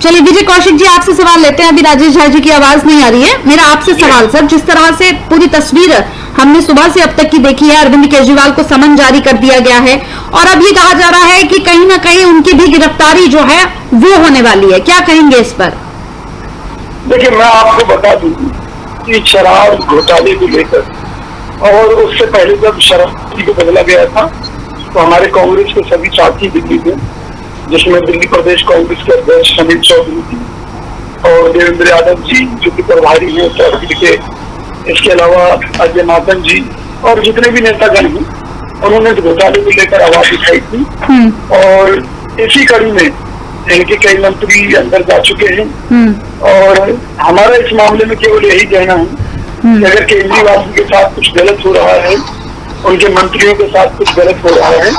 चलिए विजय कौशिक जी, आपसे सवाल लेते हैं। अभी राजेश झा जी की आवाज नहीं आ रही है। मेरा आपसे सवाल सर, जिस तरह से पूरी तस्वीर हमने सुबह से अब तक की देखी है, अरविंद केजरीवाल को समन जारी कर दिया गया है और अब ये कहा जा रहा है कि कहीं ना कहीं उनकी भी गिरफ्तारी जो है वो होने वाली है, क्या कहेंगे इस पर? देखिए, मैं आपको बता दूं कि शराब घोटाले को लेकर और उससे पहले जब शराब को बदला गया था तो हमारे कांग्रेस के सभी साथी दिल्ली थे, जिसमें दिल्ली प्रदेश कांग्रेस के अध्यक्ष अमित चौधरी जी और देवेंद्र यादव जी जो कि प्रभारी हैं उत्तराखंड के, इसके अलावा अजय माकन जी और जितने भी नेतागण हैं, उन्होंने घोटाले को लेकर आवाज उठाई थी। और इसी कड़ी में इनके कई मंत्री अंदर जा चुके हैं और हमारा इस मामले में केवल यही कहना है कि अगर केजरीवाल के साथ कुछ गलत हो रहा है, उनके मंत्रियों के साथ कुछ गलत हो रहा है,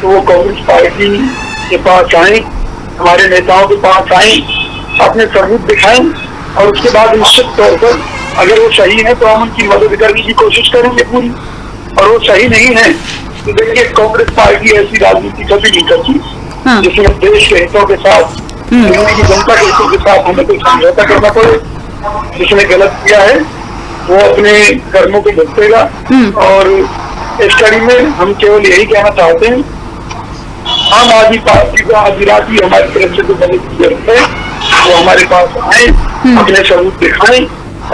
तो वो कांग्रेस पार्टी के पास आए, हमारे नेताओं के पास आए, अपने सबूत दिखाएं और उसके बाद निश्चित तौर पर अगर वो सही है तो हम उनकी मदद करने की कोशिश करेंगे पूरी, और वो सही नहीं है तो देखिए कांग्रेस पार्टी ऐसी राजनीति कभी नहीं करती जिसमें देश के हितों के साथ, दिल्ली की जनता के हितों के साथ हमें कोई समझौता करना पड़े। जिसने गलत किया है वो अपने कर्मों को भुगतेगा। और इस कड़ी में हम केवल यही कहना चाहते हैं, आम आदमी पार्टी को आधी रात ही हमारी तरफ से जो मदद की जरूरत है वो हमारे पास आए, अपने सबूत दिखाएं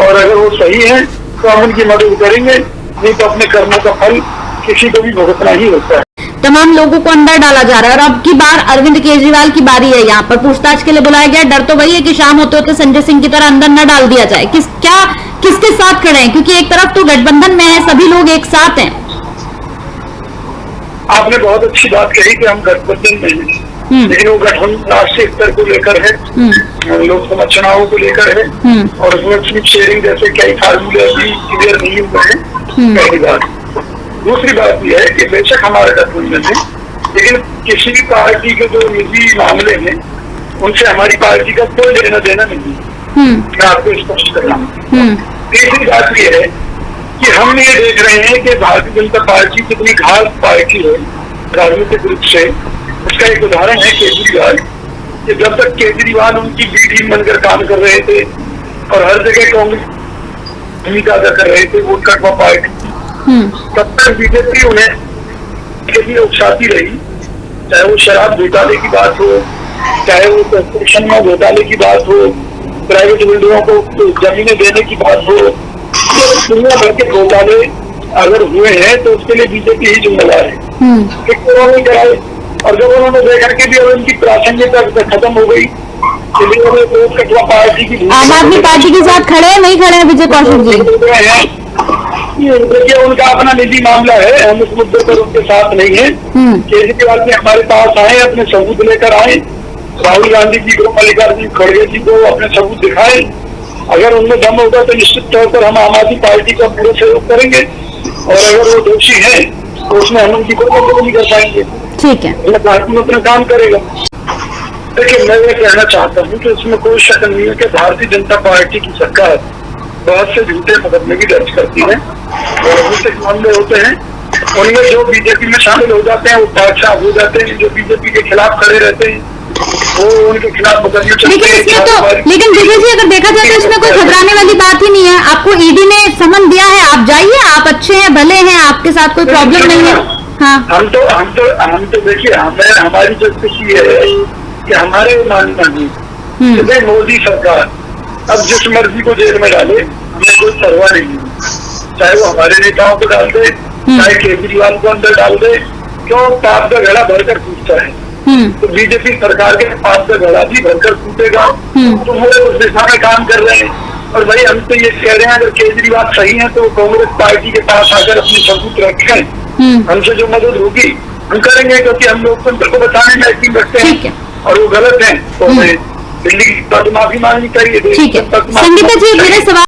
और अगर वो सही है तो हम उनकी मदद करेंगे, नहीं तो अपने कर्मों का फल किसी को भी भुगतना ही होता है। तमाम लोगों को अंदर डाला जा रहा है और अब की बार अरविंद केजरीवाल की बारी है, यहाँ पर पूछताछ के लिए बुलाया गया। डर तो वही है कि शाम होते होते संजय सिंह की तरह अंदर न डाल दिया जाए। किसके साथ खड़े हैं, क्योंकि एक तरफ तो गठबंधन में है, सभी लोग एक साथ हैं। आपने बहुत अच्छी बात कही कि हम गठबंधन में हैं, लेकिन वो गठबंधन राष्ट्रीय स्तर को लेकर है, लोकसभा चुनावों को लेकर है और उसमें सीट शेयरिंग जैसे कई फार्मूले अभी क्लियर नहीं हुए हैं, पहली बात। दूसरी बात यह है कि बेशक हमारा गठबंधन है, लेकिन किसी भी पार्टी के जो निजी मामले हैं उनसे हमारी पार्टी का कोई लेना देना नहीं है, मैं आपको स्पष्ट कर रहा हूँ। तीसरी बात यह है कि हम ये देख रहे हैं कि भारतीय जनता पार्टी कितनी घात पार्टी है राजनीतिक रूप से। उसका एक उदाहरण है केजरीवाल, कि जब तक केजरीवाल उनकी बी टीम बनकर काम कर रहे थे और हर जगह कांग्रेस भूमिका अदा कर रहे थे वोट कटवा पार्टी, तब तक बीजेपी उन्हें उकसाती रही, चाहे वो शराब घोटाले की बात हो, चाहे वो कंस्ट्रक्शन में घोटाले की बात हो, प्राइवेट बिल्डरों को जमीनें देने की बात हो, दुनिया भर के घोटाले अगर हुए हैं तो उसके लिए बीजेपी ही जिम्मेदार है। उन्होंने कराए और जब उन्होंने देखा कि भी अब उनकी प्रासंगिकता खत्म हो गई, कटवा पार्टी की आम आदमी पार्टी के साथ खड़े हैं, नहीं खड़े हैं विजय कौशिक जी? देखिए, उनका अपना निजी मामला है, हम उस मुद्दे पर उनके साथ नहीं है। केजरीवाल ने हमारे पास आए, अपने सबूत लेकर आए, राहुल गांधी जी को, मल्लिकार्जुन खड़गे जी को अपने सबूत दिखाए। अगर उनमें दम होगा तो निश्चित तौर पर हम आम आदमी पार्टी का पूरा सहयोग करेंगे और अगर वो दोषी है तो उसमें हम उनकी कोई मदद नहीं कर पाएंगे। ठीक है, पार्टी में अपना काम करेगा। देखिए, मैं ये कहना चाहता हूँ कि इसमें कोई शक नहीं है कि भारतीय जनता पार्टी की सरकार बहुत से झूठे मुकदमे भी दर्ज करती है और झूठे मामले होते हैं, उनमें जो बीजेपी में शामिल हो जाते हैं वो बादशाह हो जाते हैं, जो बीजेपी के खिलाफ खड़े रहते हैं वो उनके खिलाफ मुकदमे चलते हैं। लेकिन विजय जी, अगर देखा जाए तो इसमें कोई घबराने वाली बात ही नहीं है। आपको ईडी ने समन दिया है, आप जाइए, आप अच्छे हैं, भले हैं, आपके साथ कोई प्रॉब्लम नहीं है। हाँ, हम तो देखिए, हमारी जो स्थिति है कि हमारे मानना नहीं, मोदी सरकार अब जिस मर्जी को जेल में डाले, हमें कोई परवाह नहीं है, चाहे वो हमारे नेताओं को डाल दे, चाहे केजरीवाल को अंदर डाल दे, क्यों पाप का घड़ा भरकर पूछता है। तो बीजेपी सरकार के पाप का घड़ा भी भरकर पूछेगा, तो वो उस दिशा में काम कर रहे हैं। और भाई हम तो ये कह रहे हैं, अगर केजरीवाल सही है तो कांग्रेस पार्टी के पास आकर अपनी सबूत रखें, हमसे जो मदद होगी हम करेंगे, क्योंकि हम लोकतंत्र को बचाने में यकीन रखते हैं और वो गलत है तो हमें दिल्ली की माफी मांगनी चाहिए। ठीक है, संगीता जी, मेरे सवाल